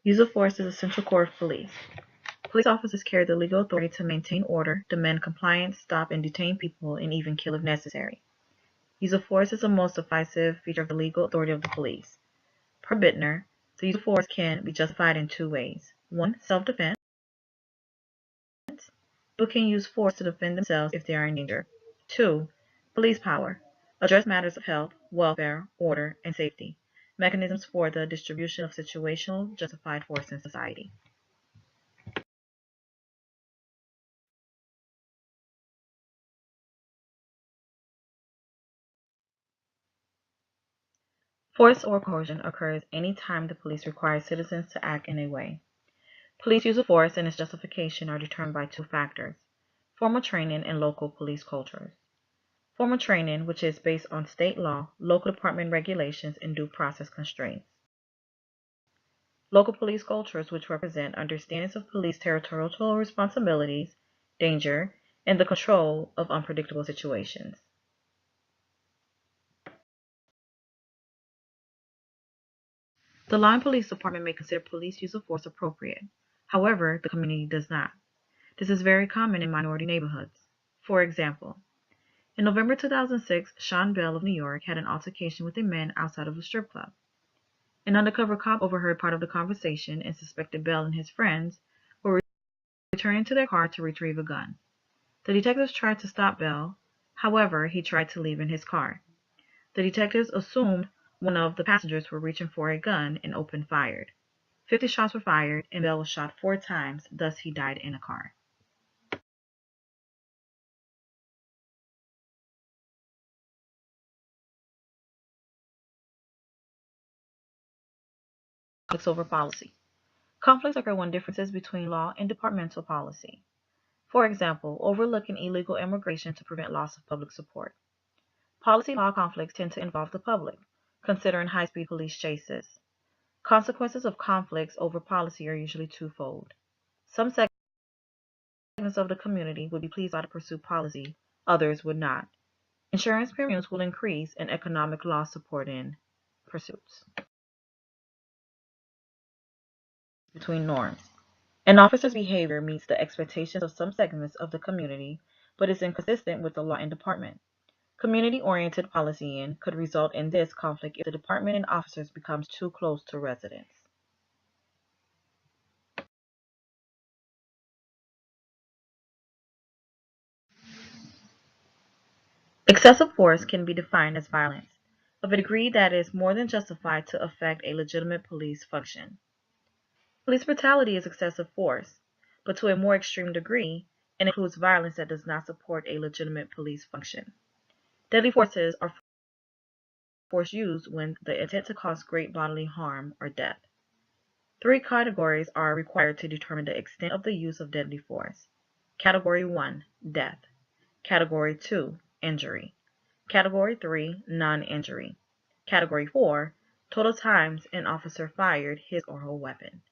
Use of force is a central core of police. Police officers carry the legal authority to maintain order, demand compliance, stop and detain people, and even kill if necessary. Use of force is the most decisive feature of the legal authority of the police. Per Bittner, the use of force can be justified in two ways. One, self-defense. People can use force to defend themselves if they are in danger. Two, police power. Address matters of health, welfare, order, and safety. Mechanisms for the distribution of situational justified force in society. Force or coercion occurs any time the police require citizens to act in a way. Police use of force and its justification are determined by two factors: formal training and local police cultures. Formal training, which is based on state law, local department regulations, and due process constraints. Local police cultures, which represent understandings of police territorial responsibilities, danger, and the control of unpredictable situations. The line police department may consider police use of force appropriate. However, the community does not. This is very common in minority neighborhoods. For example, in November 2006, Sean Bell of New York had an altercation with a man outside of a strip club. An undercover cop overheard part of the conversation and suspected Bell and his friends were returning to their car to retrieve a gun. The detectives tried to stop Bell. However, he tried to leave in his car. The detectives assumed one of the passengers were reaching for a gun and opened fire. 50 shots were fired, and Bell was shot 4 times, thus he died in a car. Conflicts over policy. Conflicts occur when differences between law and departmental policy. For example, overlooking illegal immigration to prevent loss of public support. Policy law conflicts tend to involve the public, considering high-speed police chases. Consequences of conflicts over policy are usually twofold. Some segments of the community would be pleased by the pursued policy, others would not. Insurance premiums will increase and economic loss support in pursuits. Between norms. An officer's behavior meets the expectations of some segments of the community, but is inconsistent with the law and department. Community-oriented policing could result in this conflict if the department and officers becomes too close to residents. Excessive force can be defined as violence of a degree that is more than justified to affect a legitimate police function. Police brutality is excessive force, but to a more extreme degree, and includes violence that does not support a legitimate police function. Deadly forces are force used when the intent to cause great bodily harm or death. Three categories are required to determine the extent of the use of deadly force. Category 1, death. Category 2, injury. Category 3, non-injury. Category 4, total times an officer fired his or her weapon.